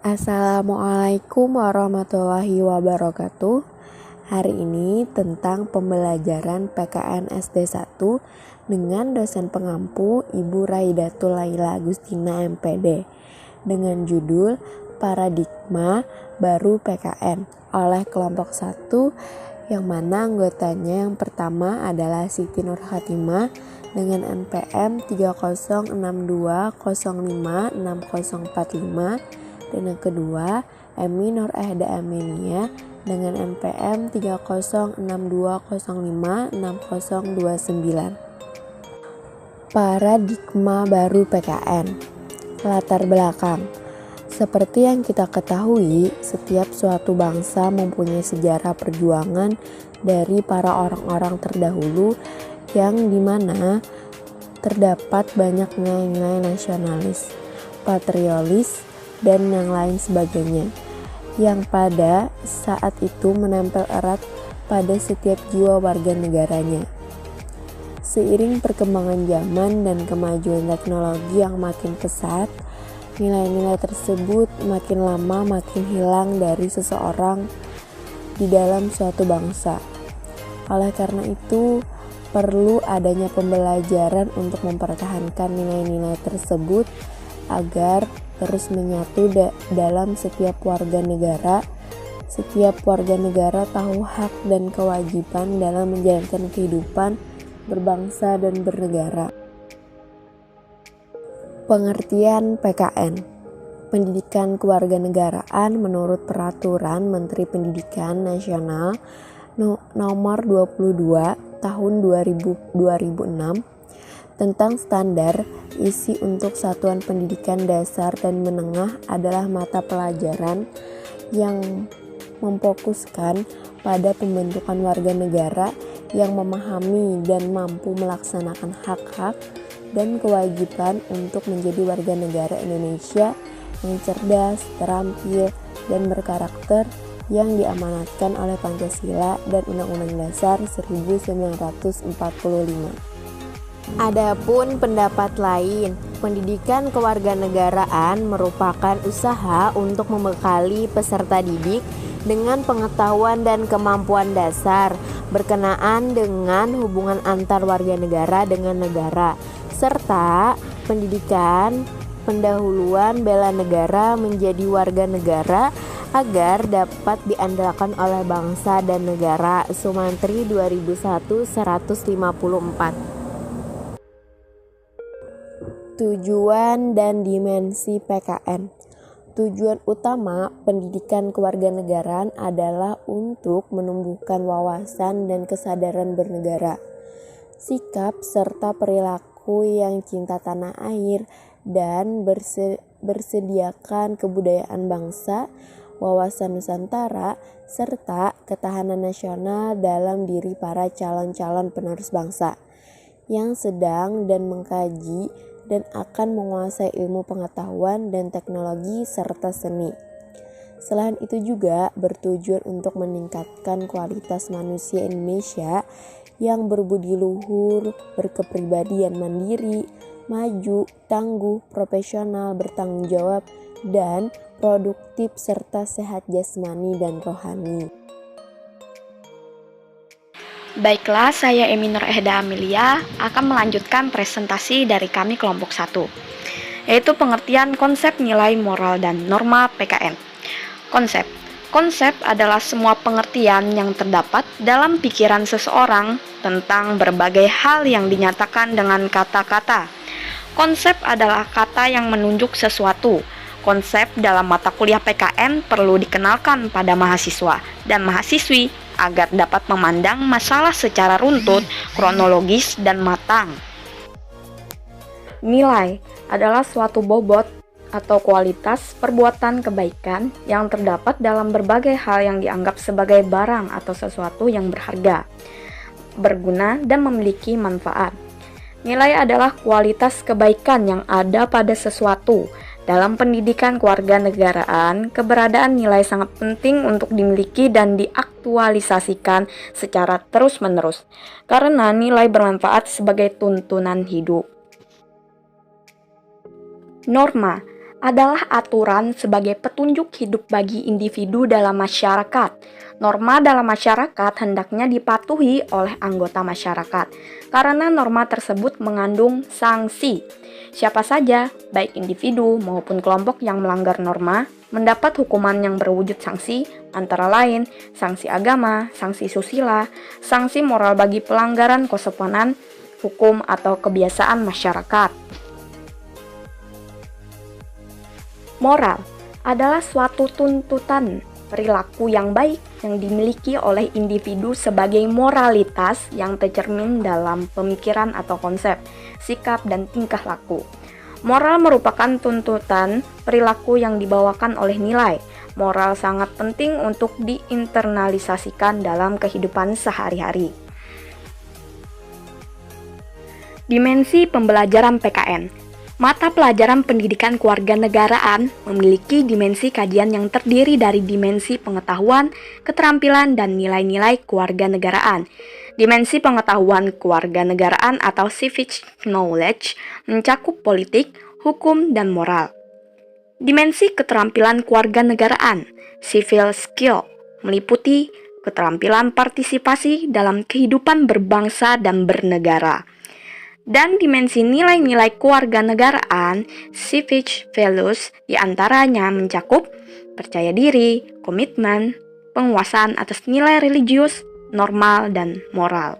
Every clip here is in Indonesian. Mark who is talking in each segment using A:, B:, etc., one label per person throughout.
A: Assalamualaikum warahmatullahi wabarakatuh. Hari ini tentang pembelajaran PKN SD 1 dengan dosen pengampu Ibu Raidatul Laila Agustina MPD dengan judul Paradigma Baru PKN oleh kelompok 1 yang mana anggotanya yang pertama adalah Siti Nur Khatimah dengan NPM 3062056045 dan yang kedua Emi Nur Ehda Aminia dengan NPM 3062056029. Paradigma baru PKN. Latar belakang. Seperti yang kita ketahui, setiap suatu bangsa mempunyai sejarah perjuangan dari para orang-orang terdahulu yang dimana terdapat banyak nilai-nilai nasionalis, patriotis, dan yang lain sebagainya yang pada saat itu menempel erat pada setiap jiwa warga negaranya. Seiring perkembangan zaman dan kemajuan teknologi yang makin pesat, nilai-nilai tersebut makin lama makin hilang dari seseorang di dalam suatu bangsa. Oleh karena itu, perlu adanya pembelajaran untuk mempertahankan nilai-nilai tersebut agar terus menyatu dalam setiap warga negara. Setiap warga negara tahu hak dan kewajiban dalam menjalankan kehidupan berbangsa dan bernegara. Pengertian PKN. Pendidikan kewarganegaraan menurut Peraturan Menteri Pendidikan Nasional Nomor 22 Tahun 2006 tentang standar isi untuk satuan pendidikan dasar dan menengah adalah mata pelajaran yang memfokuskan pada pembentukan warga negara yang memahami dan mampu melaksanakan hak-hak dan kewajiban untuk menjadi warga negara Indonesia yang cerdas, terampil, dan berkarakter yang diamanatkan oleh Pancasila dan Undang-Undang Dasar 1945. Adapun pendapat lain, pendidikan kewarganegaraan merupakan usaha untuk membekali peserta didik dengan pengetahuan dan kemampuan dasar berkenaan dengan hubungan antar warga negara dengan negara, serta pendidikan pendahuluan bela negara menjadi warga negara agar dapat diandalkan oleh bangsa dan negara. Sumantri 2001 154. Tujuan dan dimensi PKN. Tujuan utama pendidikan kewarganegaraan adalah untuk menumbuhkan wawasan dan kesadaran bernegara, sikap serta perilaku yang cinta tanah air dan bersediakan kebudayaan bangsa, wawasan Nusantara, serta ketahanan nasional dalam diri para calon-calon penerus bangsa yang sedang dan mengkaji dan akan menguasai ilmu pengetahuan dan teknologi serta seni. Selain itu juga bertujuan untuk meningkatkan kualitas manusia Indonesia yang berbudi luhur, berkepribadian mandiri, maju, tangguh, profesional, bertanggung jawab, dan produktif serta sehat jasmani dan rohani.
B: Baiklah, saya Emi Nur Ehda Amelia akan melanjutkan presentasi dari kami kelompok 1, yaitu pengertian konsep nilai moral dan norma PKN. Konsep adalah semua pengertian yang terdapat dalam pikiran seseorang tentang berbagai hal yang dinyatakan dengan kata-kata. Konsep adalah kata yang menunjuk sesuatu. Konsep dalam mata kuliah PKN perlu dikenalkan pada mahasiswa dan mahasiswi agar dapat memandang masalah secara runtut, kronologis, dan matang. Nilai adalah suatu bobot atau kualitas perbuatan kebaikan yang terdapat dalam berbagai hal yang dianggap sebagai barang atau sesuatu yang berharga, berguna, dan memiliki manfaat. Nilai adalah kualitas kebaikan yang ada pada sesuatu. Dalam pendidikan kewarganegaraan, keberadaan nilai sangat penting untuk dimiliki dan diaktualisasikan secara terus-menerus, karena nilai bermanfaat sebagai tuntunan hidup. Norma adalah aturan sebagai petunjuk hidup bagi individu dalam masyarakat. Norma dalam masyarakat hendaknya dipatuhi oleh anggota masyarakat, karena norma tersebut mengandung sanksi. Siapa saja, baik individu maupun kelompok yang melanggar norma, mendapat hukuman yang berwujud sanksi, antara lain sanksi agama, sanksi susila, sanksi moral bagi pelanggaran kesopanan, hukum atau kebiasaan masyarakat. Moral adalah suatu tuntutan perilaku yang baik yang dimiliki oleh individu sebagai moralitas yang tercermin dalam pemikiran atau konsep, sikap, dan tingkah laku. Moral merupakan tuntutan perilaku yang dibawakan oleh nilai. Moral sangat penting untuk diinternalisasikan dalam kehidupan sehari-hari. Dimensi pembelajaran PKN. Mata pelajaran pendidikan kewarganegaraan memiliki dimensi kajian yang terdiri dari dimensi pengetahuan, keterampilan, dan nilai-nilai kewarganegaraan. Dimensi pengetahuan kewarganegaraan atau civic knowledge mencakup politik, hukum, dan moral. Dimensi keterampilan kewarganegaraan, civil skill, meliputi keterampilan partisipasi dalam kehidupan berbangsa dan bernegara. Dan dimensi nilai-nilai kewarganegaraan, civic values, diantaranya mencakup percaya diri, komitmen, penguasaan atas nilai religius, normal, dan moral.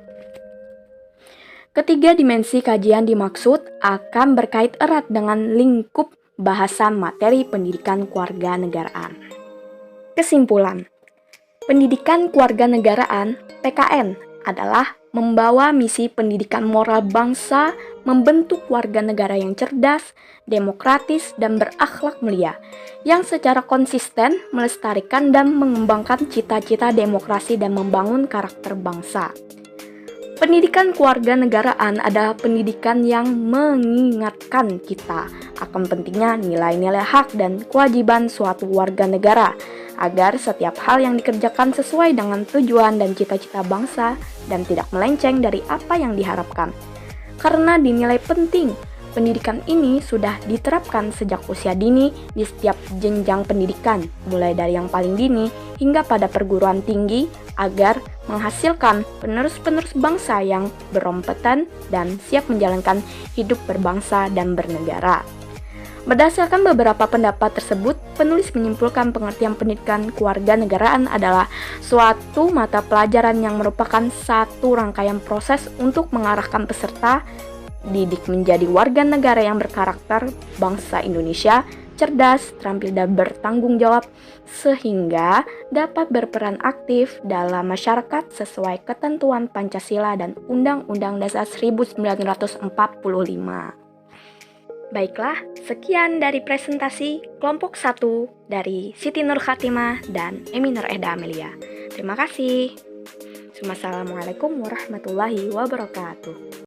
B: Ketiga dimensi kajian dimaksud akan berkait erat dengan lingkup bahasan materi pendidikan kewarganegaraan. Kesimpulan, pendidikan kewarganegaraan (PKN) adalah membawa misi pendidikan moral bangsa, membentuk warga negara yang cerdas, demokratis, dan berakhlak mulia, yang secara konsisten melestarikan dan mengembangkan cita-cita demokrasi dan membangun karakter bangsa. Pendidikan kewarganegaraan adalah pendidikan yang mengingatkan kita akan pentingnya nilai-nilai hak dan kewajiban suatu warga negara, agar setiap hal yang dikerjakan sesuai dengan tujuan dan cita-cita bangsa dan tidak melenceng dari apa yang diharapkan. Karena dinilai penting, pendidikan ini sudah diterapkan sejak usia dini di setiap jenjang pendidikan, mulai dari yang paling dini hingga pada perguruan tinggi, agar menghasilkan penerus-penerus bangsa yang berkompeten dan siap menjalankan hidup berbangsa dan bernegara. Berdasarkan beberapa pendapat tersebut, penulis menyimpulkan pengertian pendidikan kewarganegaraan adalah suatu mata pelajaran yang merupakan satu rangkaian proses untuk mengarahkan peserta didik menjadi warga negara yang berkarakter bangsa Indonesia, cerdas, terampil, dan bertanggung jawab, sehingga dapat berperan aktif dalam masyarakat sesuai ketentuan Pancasila dan Undang-Undang Dasar 1945. Baiklah, sekian dari presentasi kelompok 1 dari Siti Nur Khatimah dan Emi Nur Ehda Amelia. Terima kasih. Wassalamualaikum warahmatullahi wabarakatuh.